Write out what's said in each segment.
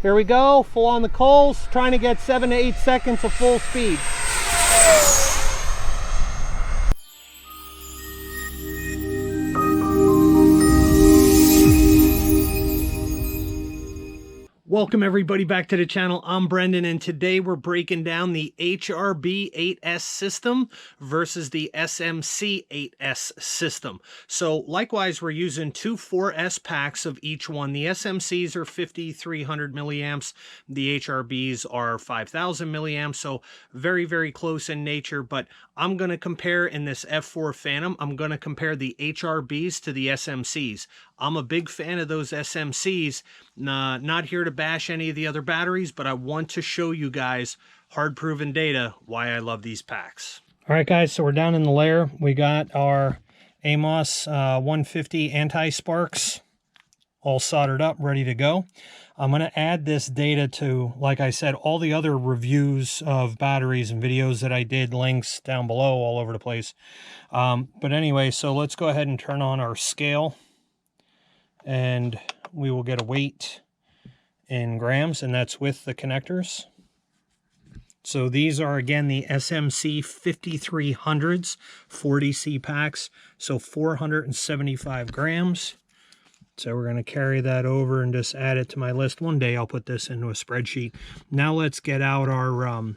Here we go, full on the coals, trying to get 7 to 8 seconds of full speed. Welcome everybody back to the channel. I'm Brendan, and today we're breaking down the HRB 8S system versus the SMC 8S system. So likewise, we're using two 4S packs of each one. The SMCs are 5,300 milliamps. The HRBs are 5,000 milliamps. So very, very close in nature, but I'm going to compare in this F-4 Phantom, I'm going to compare the HRBs to the SMCs. I'm a big fan of those SMCs. Not here to bash any of the other batteries, but I want to show you guys hard proven data why I love these packs. All right, guys, so we're down in the layer. We got our Amos 150 anti-sparks all soldered up, ready to go. I'm going to add this data to, like I said, all the other reviews of batteries and videos that I did, links down below all over the place. But anyway, so let's go ahead and turn on our scale, and we will get a weight in grams, and that's with the connectors. So these are, again, the SMC 5300s 40C packs, so 475 grams. So we're going to carry that over and just add it to my list. One day I'll put this into a spreadsheet. Now let's get out our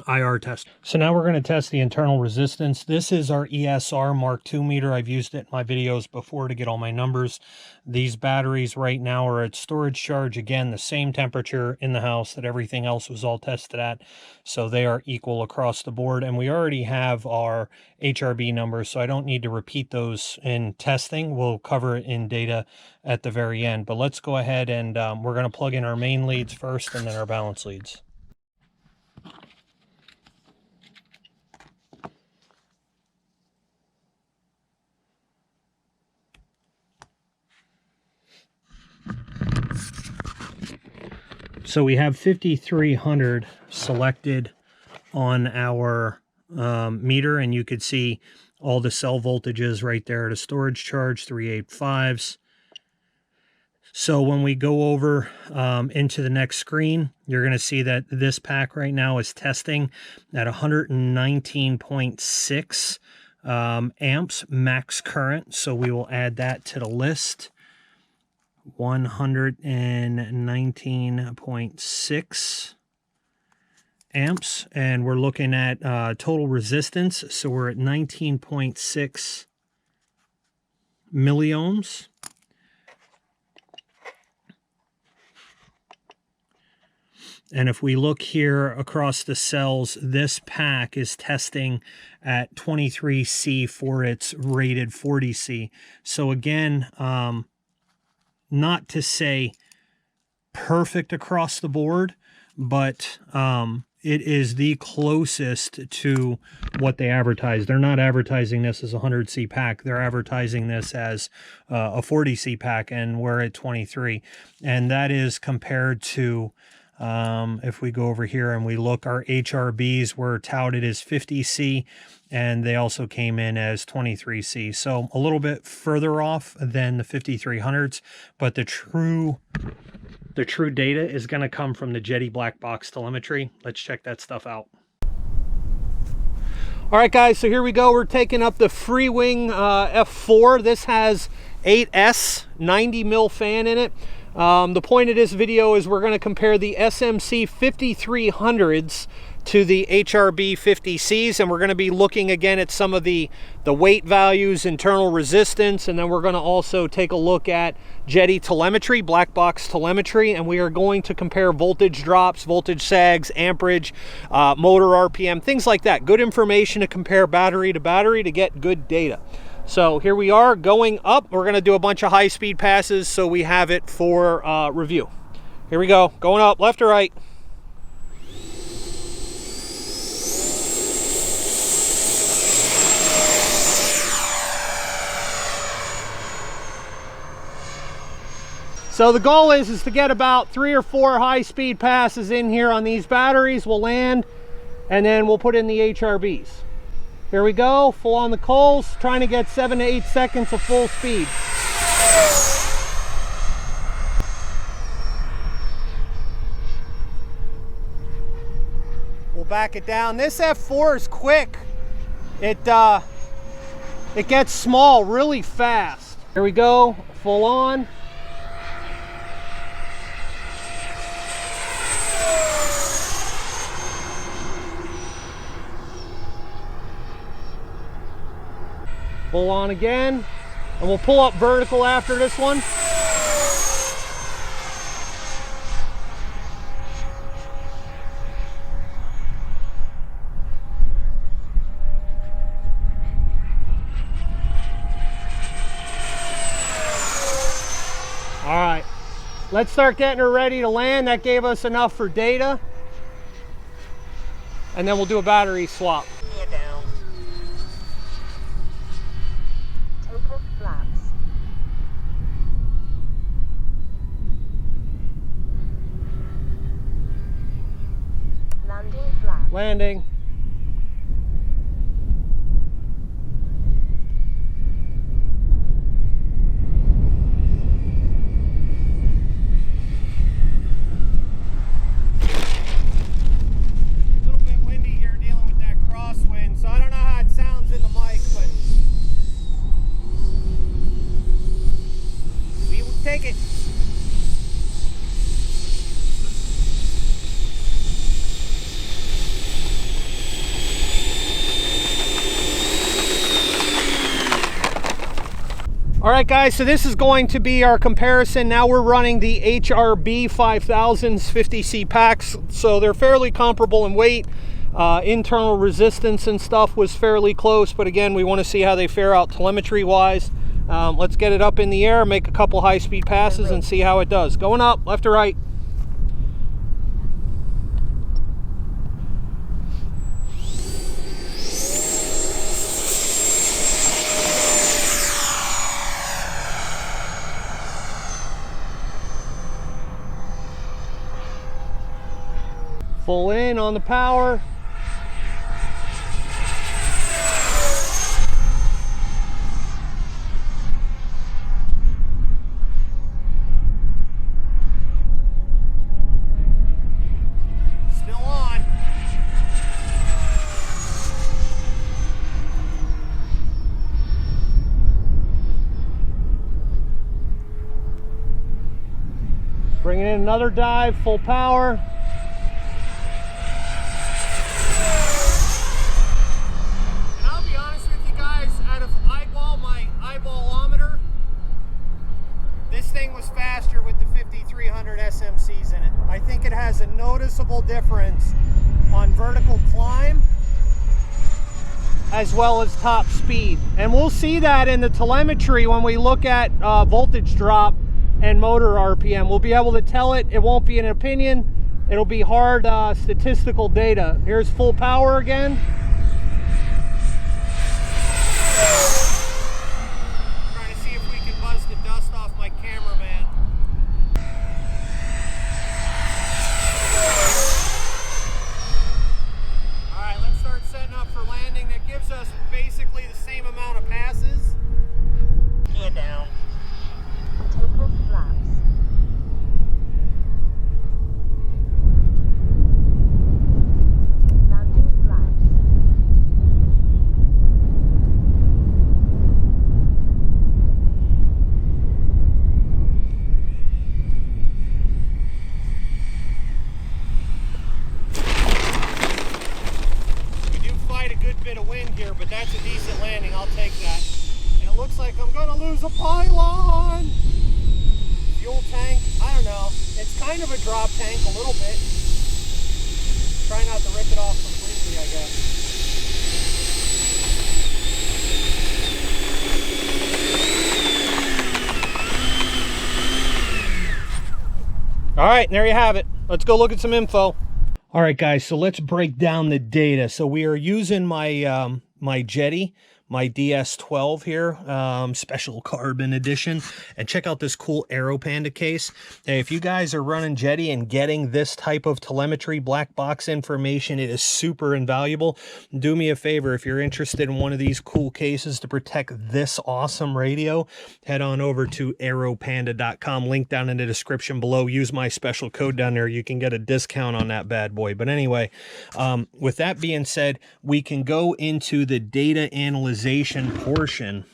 IR test. So now we're going to test the internal resistance. This is our ESR Mark2 meter. I've used it in my videos before to get all my numbers. These batteries right now are at storage charge. Again, the same temperature in the house that everything else was all tested at. So they are equal across the board. And we already have our HRB numbers, so I don't need to repeat those in testing. We'll cover it in data at the very end. But let's go ahead and we're going to plug in our main leads first and then our balance leads. So we have 5300 selected on our meter, and you could see all the cell voltages right there at a storage charge, 385s. So when we go over into the next screen, you're going to see that this pack right now is testing at 119.6 amps max current. So we will add that to the list. 119.6 amps, and we're looking at total resistance, so we're at 19.6 milliohms. And if we look here across the cells, this pack is testing at 23C for its rated 40C. So again, not to say perfect across the board, but it is the closest to what they advertise. They're not advertising this as a 100C pack. They're advertising this as a 40C pack, and we're at 23. And that is compared to, if we go over here and we look, our HRBs were touted as 50C, and they also came in as 23C. So a little bit further off than the 5300s, but the true data is going to come from the Jeti black box telemetry. Let's check that stuff out. All right, guys, so here we go. We're taking up the Freewing F-4. This has 8S 90 mil fan in it. The point of this video is we're going to compare the SMC 5300s to the HRB 50Cs, and we're going to be looking again at some of the weight values, internal resistance, and then we're going to also take a look at Jeti telemetry, black box telemetry, and we are going to compare voltage drops, voltage sags, amperage, motor RPM, things like that. Good information to compare battery to battery to get good data. So here we are going up. We're going to do a bunch of high-speed passes so we have it for review. Here we go, going up, left or right. So the goal is to get about 3 or 4 high-speed passes in here on these batteries. We'll land, and then we'll put in the HRBs. Here we go, full on the coals, trying to get 7 to 8 seconds of full speed. back it down. This F-4 is quick. It gets small really fast. Here we go, full on. Full on again, and we'll pull up vertical after this one. All right, let's start getting her ready to land. That gave us enough for data. And then we'll do a battery swap. Down. Take off flaps. Landing flaps. Landing. Take it. All right, guys, so this is going to be our comparison. Now we're running the HRB 5000s 50C packs, so they're fairly comparable in weight. Internal resistance and stuff was fairly close, but again, we want to see how they fare out telemetry wise. Let's get it up in the air, make a couple high-speed passes, and see how it does. Going up, left to right. Full in on the power. Bringing in another dive, full power. And I'll be honest with you guys, out of my eyeballometer, this thing was faster with the 5300 SMCs in it. I think it has a noticeable difference on vertical climb as well as top speed. And we'll see that in the telemetry when we look at voltage drop and motor RPM. We'll be able to tell it. It won't be an opinion. It'll be hard statistical data. Here's full power again. Trying to see if we can buzz the dust off my cameraman. All right, let's start setting up for landing. That gives us basically the same amount of passes. Gear down. Take off flaps. Landing flaps. We do fight a good bit of wind here, but that's a decent landing. I'll take that. And it looks like I'm gonna lose a pylon. Fuel tank, I don't know. It's kind of a drop tank a little bit. Try not to rip it off completely, I guess. All right, there you have it. Let's go look at some info. All right, guys, so let's break down the data. So we are using my my Jeti my DS12 here, special carbon edition, and check out this cool Aero Panda case. Hey, if you guys are running Jeti and getting this type of telemetry, black box information, it is super invaluable. Do me a favor, if you're interested in one of these cool cases to protect this awesome radio, head on over to aeropanda.com, link down in the description below. Use my special code down there. You can get a discount on that bad boy. But anyway, with that being said, we can go into the data analyzation portion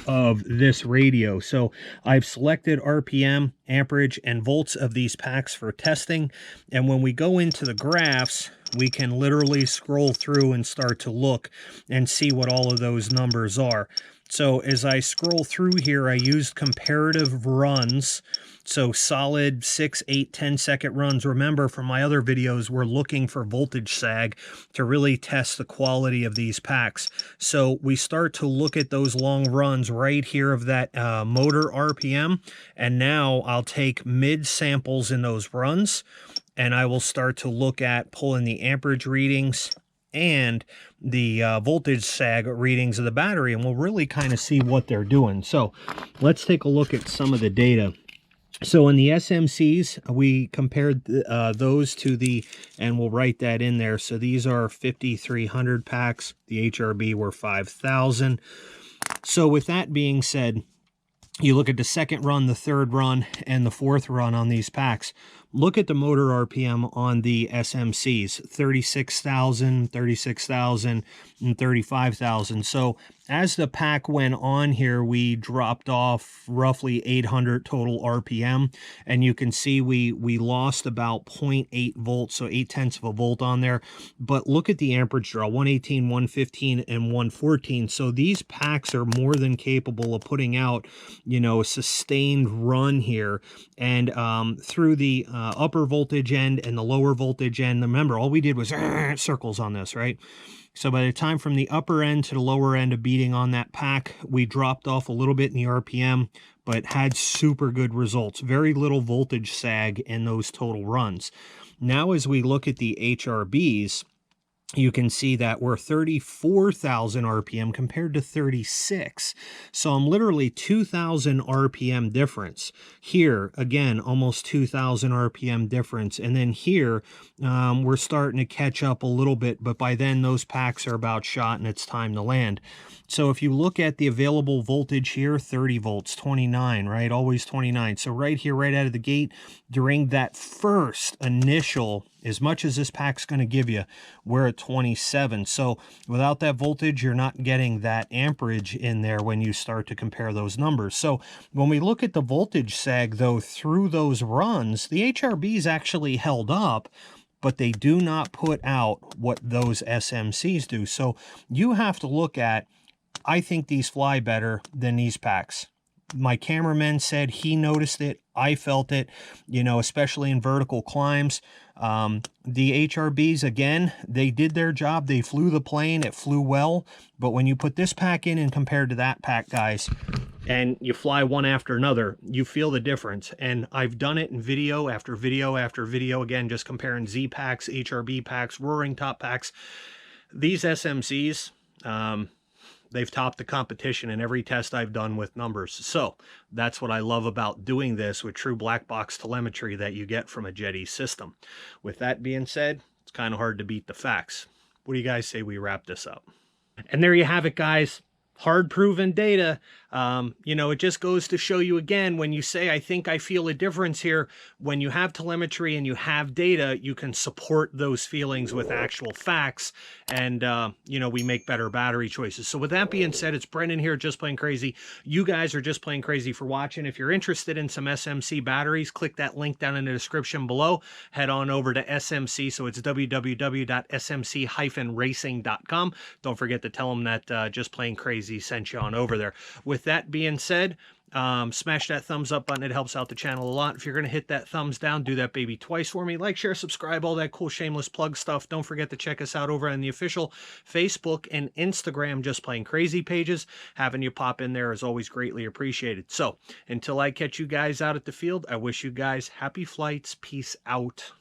of this radio. So I've selected RPM, amperage, and volts of these packs for testing. And when we go into the graphs, we can literally scroll through and start to look and see what all of those numbers are. So as I scroll through here, I used comparative runs. So solid 6, 8, 10-second runs. Remember, from my other videos, we're looking for voltage sag to really test the quality of these packs. So we start to look at those long runs right here of that motor RPM. And now I'll take mid samples in those runs, and I will start to look at pulling the amperage readings and the voltage sag readings of the battery, and we'll really kind of see what they're doing. So let's take a look at some of the data. So in the SMCs, we compared those to the, and we'll write that in there. So these are 5,300 packs. The HRB were 5,000. So with that being said, you look at the second run, the third run, and the fourth run on these packs. Look at the motor RPM on the SMCs, 36,000, 36,000, and 35,000. So as the pack went on here, we dropped off roughly 800 total RPM. And you can see we lost about 0.8 volts, so 0.8 of a volt on there. But look at the amperage draw, 118, 115, and 114. So these packs are more than capable of putting out, you know, a sustained run here. And through the upper voltage end and the lower voltage end, remember, all we did was circles on this, right? So by the time from the upper end to the lower end of beating on that pack, we dropped off a little bit in the RPM, but had super good results. Very little voltage sag in those total runs. Now, as we look at the HRBs, you can see that we're 34,000 RPM compared to 36. So I'm literally 2,000 RPM difference. Here, again, almost 2,000 RPM difference. And then here, we're starting to catch up a little bit, but by then those packs are about shot and it's time to land. So if you look at the available voltage here, 30 volts, 29, right? Always 29. So right here, right out of the gate, during that first initial, as much as this pack's going to give you, we're at 27. So without that voltage, you're not getting that amperage in there when you start to compare those numbers. So when we look at the voltage sag, though, through those runs, the HRBs actually held up, but they do not put out what those SMCs do. So you have to look at, I think these fly better than these packs. My cameraman said he noticed it. I felt it, you know, especially in vertical climbs. The HRBs, again, they did their job. They flew the plane. It flew well. But when you put this pack in and compared to that pack, guys, and you fly one after another, you feel the difference. And I've done it in video after video after video, again, just comparing Z packs, HRB packs, roaring top packs. These SMCs, they've topped the competition in every test I've done with numbers. So that's what I love about doing this with true black box telemetry that you get from a Jeti system. With that being said, it's kind of hard to beat the facts. What do you guys say we wrap this up? And there you have it, guys. Hard proven data. You know, it just goes to show you again, when you say, I think I feel a difference here, when you have telemetry and you have data, you can support those feelings with actual facts. And, you know, we make better battery choices. So with that being said, it's Brendan here, Just Plain Crazy. You guys are just plain crazy for watching. If you're interested in some SMC batteries, click that link down in the description below. Head on over to SMC. So it's www.smc-racing.com. Don't forget to tell them that Just Plain Crazy sent you on over there. With that being said, smash that thumbs up button. It helps out the channel a lot. If you're going to hit that thumbs down, do that baby twice for me. Like, share, subscribe, all that cool shameless plug stuff. Don't forget to check us out over on the official Facebook and Instagram Just Plain Crazy pages. Having you pop in there is always greatly appreciated. So until I catch you guys out at the field, I wish you guys happy flights. Peace out.